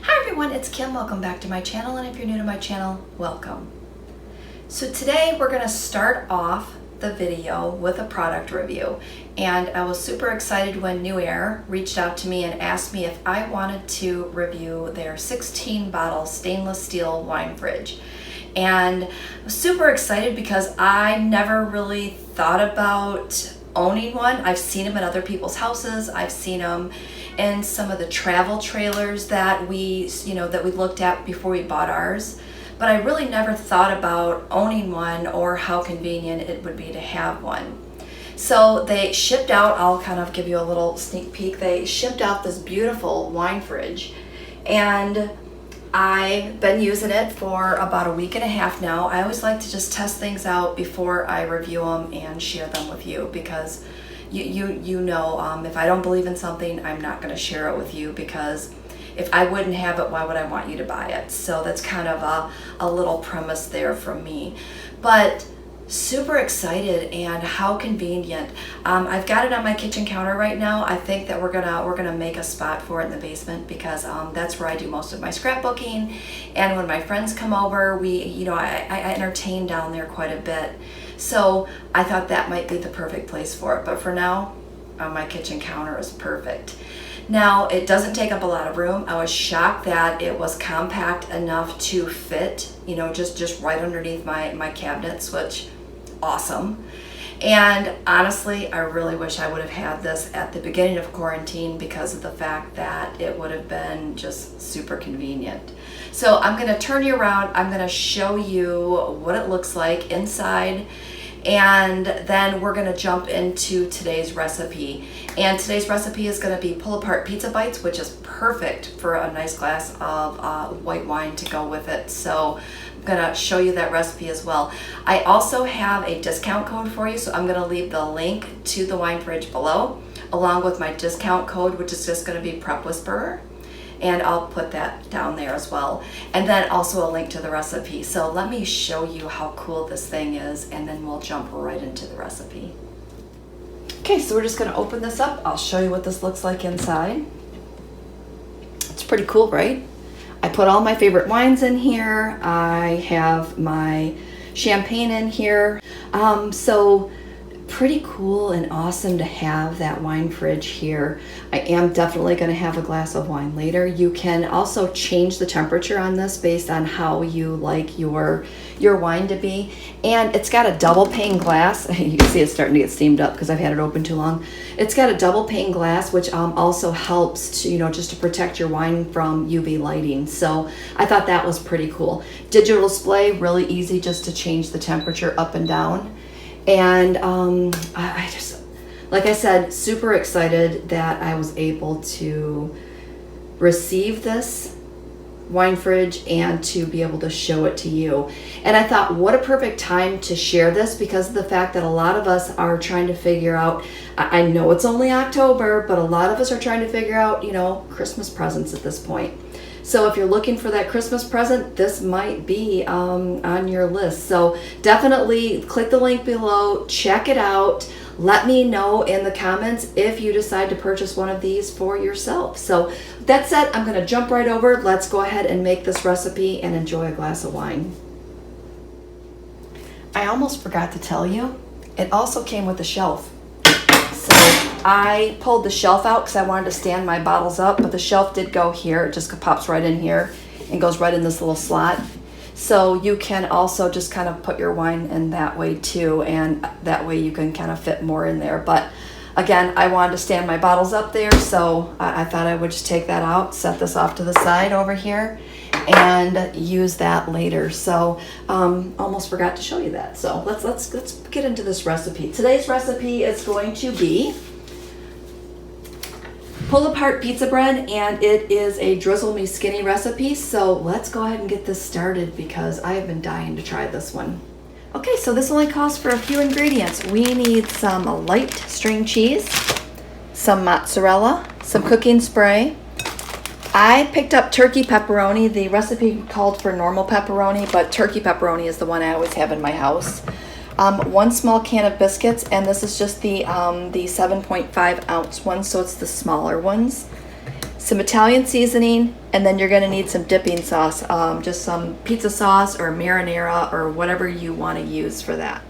Hi everyone, it's Kim. Welcome back to my channel, and if you're new to my channel, welcome. So today we're going to start off the video with a product review, and I was super excited when NewAir reached out to me and asked me if I wanted to review their 16 bottle stainless steel wine fridge. And I was super excited because I never really thought about owning one. I've seen them in other people's houses. I've seen them in some of the travel trailers that we looked at before we bought ours. But I really never thought about owning one or how convenient it would be to have one. So they shipped out, I'll kind of give you a little sneak peek, they shipped out this beautiful wine fridge, and I've been using it for about a week and a half now. I always like to just test things out before I review them and share them with you, because you know, if I don't believe in something, I'm not going to share it with you, because if I wouldn't have it, why would I want you to buy it? So that's kind of a little premise there from me. But super excited, and how convenient. I've got it on my kitchen counter right now. I think that we're gonna make a spot for it in the basement, because that's where I do most of my scrapbooking, and when my friends come over, I entertain down there quite a bit. So I thought that might be the perfect place for it. But for now, my kitchen counter is perfect. Now, it doesn't take up a lot of room. I was shocked that it was compact enough to fit, just right underneath my cabinets, which awesome. And honestly, I really wish I would have had this at the beginning of quarantine, because of the fact that it would have been just super convenient. So I'm going to turn you around. I'm going to show you what it looks like inside, and then we're going to jump into today's recipe. And today's recipe is going to be pull-apart pizza bites, which is perfect for a nice glass of white wine to go with it. So I'm going to show you that recipe as well. I also have a discount code for you, so I'm going to leave the link to the wine fridge below, along with my discount code, which is just going to be PrepWhisperer. And I'll put that down there as well. And then also a link to the recipe. So let me show you how cool this thing is, and then we'll jump right into the recipe. Okay, so we're just gonna open this up. I'll show you what this looks like inside. It's pretty cool, right? I put all my favorite wines in here. I have my champagne in here. So pretty cool and awesome to have that wine fridge here. I am definitely going to have a glass of wine later. You can also change the temperature on this based on how you like your wine to be. And it's got a double pane glass. You can see it's starting to get steamed up because I've had it open too long. It's got a double pane glass, which also helps to, just to protect your wine from UV lighting. So I thought that was pretty cool. Digital display, really easy just to change the temperature up and down. And I just, like I said, super excited that I was able to receive this wine fridge and to be able to show it to you. And I thought, what a perfect time to share this, because of the fact that a lot of us are trying to figure out, I know it's only October, but a lot of us are trying to figure out, Christmas presents at this point. So if you're looking for that Christmas present, this might be on your list. So definitely click the link below, check it out. Let me know in the comments if you decide to purchase one of these for yourself. So that said, I'm going to jump right over. Let's go ahead and make this recipe and enjoy a glass of wine. I almost forgot to tell you, it also came with a shelf. So I pulled the shelf out because I wanted to stand my bottles up, but the shelf did go here. It just pops right in here and goes right in this little slot. So you can also just kind of put your wine in that way too, and that way you can kind of fit more in there. But again, I wanted to stand my bottles up there, so I thought I would just take that out, set this off to the side over here, and use that later. So almost forgot to show you that. So let's get into this recipe. Today's recipe is going to be pull-apart pizza bread, and it is a drizzle me skinny recipe. So let's go ahead and get this started, because I have been dying to try this one. Okay, so this only calls for a few ingredients. We need some light string cheese, some mozzarella, some cooking spray. I picked up turkey pepperoni. The recipe called for normal pepperoni, but turkey pepperoni is the one I always have in my house. 1 small can of biscuits, and this is just the 7.5 ounce one, so it's the smaller ones. some Italian seasoning, and then you're gonna need some dipping sauce, just some pizza sauce or marinara or whatever you wanna use for that.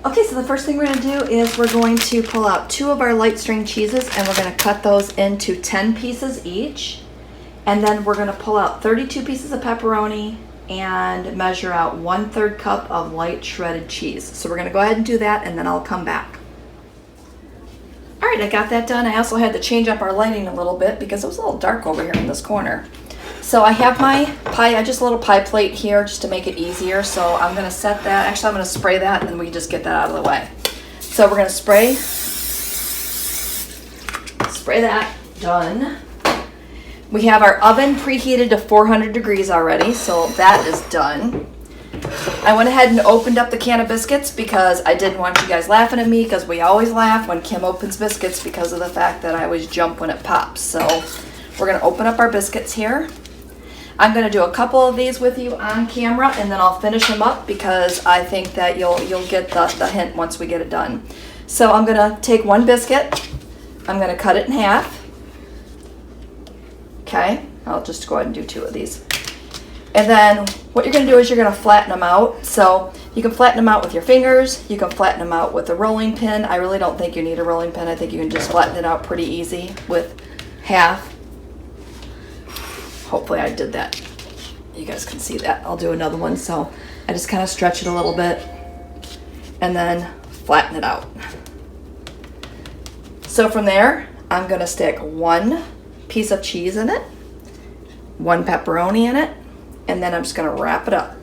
Okay, so the first thing we're gonna do is we're going to pull out 2 of our light string cheeses and we're gonna cut those into 10 pieces each. And then we're gonna pull out 32 pieces of pepperoni and measure out 1/3 cup of light shredded cheese. So we're gonna go ahead and do that and then I'll come back. All right, I got that done. I also had to change up our lighting a little bit because it was a little dark over here in this corner. So I have my pie, just a little pie plate here just to make it easier. So I'm gonna set that, actually I'm gonna spray that and then we can just get that out of the way. So we're gonna spray that, done. We have our oven preheated to 400 degrees already, so that is done. I went ahead and opened up the can of biscuits because I didn't want you guys laughing at me, because we always laugh when Kim opens biscuits because of the fact that I always jump when it pops. So we're gonna open up our biscuits here. I'm gonna do a couple of these with you on camera and then I'll finish them up because I think that you'll get the hint once we get it done. So I'm gonna take one biscuit, I'm gonna cut it in half. Okay, I'll just go ahead and do 2 of these. And then what you're gonna do is you're gonna flatten them out. So you can flatten them out with your fingers, you can flatten them out with a rolling pin. I really don't think you need a rolling pin. I think you can just flatten it out pretty easy with half. Hopefully I did that. You guys can see that. I'll do another one. So I just kind of stretch it a little bit and then flatten it out. So from there, I'm gonna stick 1 piece of cheese in it, 1 pepperoni in it, and then I'm just gonna wrap it up.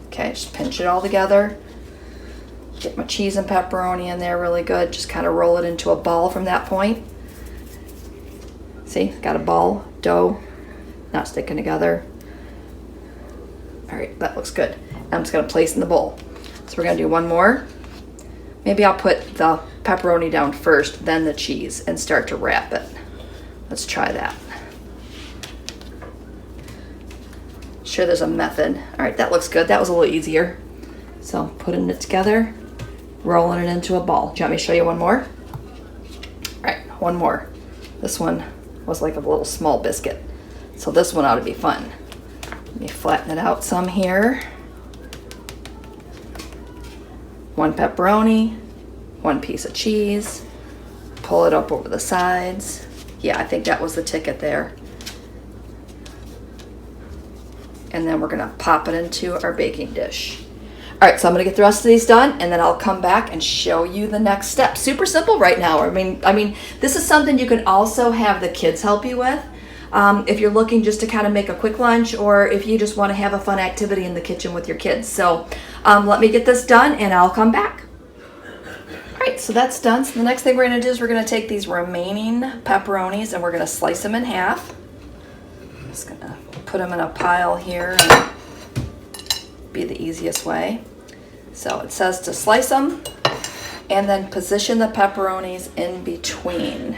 Okay, just pinch it all together. Get my cheese and pepperoni in there really good. Just kind of roll it into a ball from that point. See, got a ball, dough, not sticking together. All right, that looks good. I'm just gonna place in the bowl. So we're gonna do 1 more. Maybe I'll put the pepperoni down first, then the cheese, and start to wrap it. Let's try that. Sure, there's a method. All right, that looks good. That was a little easier. So putting it together, rolling it into a ball. Do you want me to show you 1 more? All right, 1 more. This one was like a little small biscuit. So this one ought to be fun. Let me flatten it out some here. 1 pepperoni, 1 piece of cheese, pull it up over the sides. Yeah, I think that was the ticket there. And then we're gonna pop it into our baking dish. All right, so I'm gonna get the rest of these done and then I'll come back and show you the next step. Super simple right now. I mean, this is something you can also have the kids help you with. If you're looking just to kind of make a quick lunch or if you just wanna have a fun activity in the kitchen with your kids. So let me get this done and I'll come back. All right, so that's done. So the next thing we're gonna do is we're gonna take these remaining pepperonis and we're gonna slice them in half. I'm just gonna put them in a pile here and be the easiest way. So it says to slice them and then position the pepperonis in between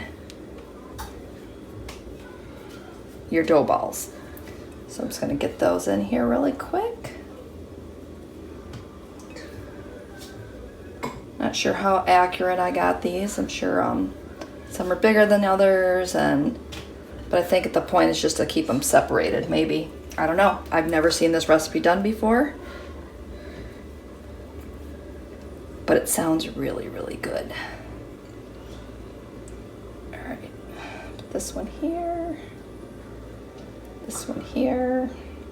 your dough balls. So I'm just gonna get those in here really quick. Not sure how accurate I got these. I'm sure some are bigger than others, but I think the point is just to keep them separated, maybe. I don't know. I've never seen this recipe done before, but it sounds really, really good. All right, put this one here, this one here.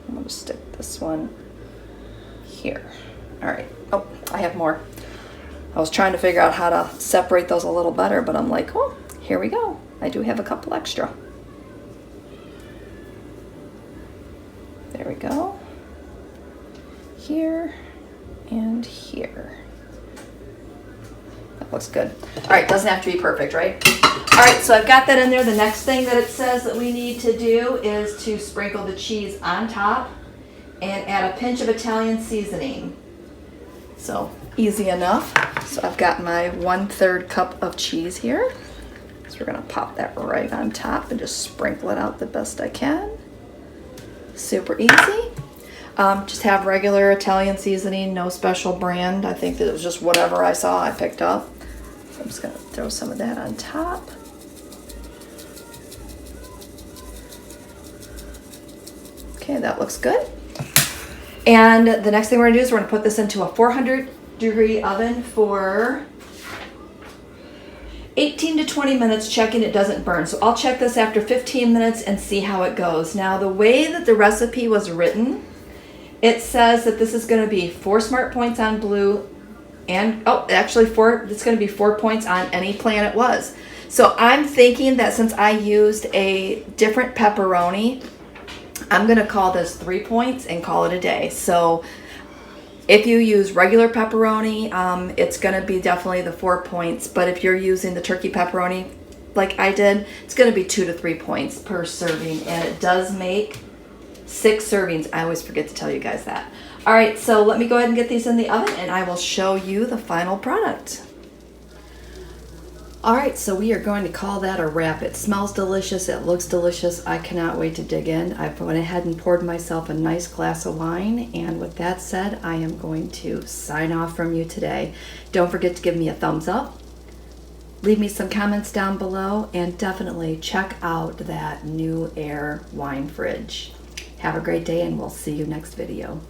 I'm gonna stick this one here. All right, oh, I have more. I was trying to figure out how to separate those a little better, but I'm like, oh, here we go. I do have a couple extra. There we go. Here and here. That looks good. All right, doesn't have to be perfect, right? All right, so I've got that in there. The next thing that it says that we need to do is to sprinkle the cheese on top and add a pinch of Italian seasoning. So easy enough. So I've got my 1/3 cup of cheese here. So we're gonna pop that right on top and just sprinkle it out the best I can. Super easy. Just have regular Italian seasoning, no special brand. I think that it was just whatever I saw I picked up. So I'm just gonna throw some of that on top. Okay, that looks good. And the next thing we're gonna do is we're gonna put this into a 400-degree oven for 18 to 20 minutes, checking it doesn't burn. So I'll check this after 15 minutes and see how it goes. Now, the way that the recipe was written, it says that this is gonna be 4 smart points on blue and, oh, actually it's gonna be 4 points on any plan it was. So I'm thinking that since I used a different pepperoni, I'm gonna call this 3 points and call it a day. So if you use regular pepperoni, it's gonna be definitely the 4 points. But if you're using the turkey pepperoni, like I did, it's gonna be 2 to 3 points per serving. And it does make 6 servings. I always forget to tell you guys that. All right, so let me go ahead and get these in the oven and I will show you the final product. All right, so we are going to call that a wrap. It smells delicious, it looks delicious. I cannot wait to dig in. I went ahead and poured myself a nice glass of wine, and with that said, I am going to sign off from you today. Don't forget to give me a thumbs up, leave me some comments down below, and definitely check out that NewAir wine fridge. Have a great day, and we'll see you next video.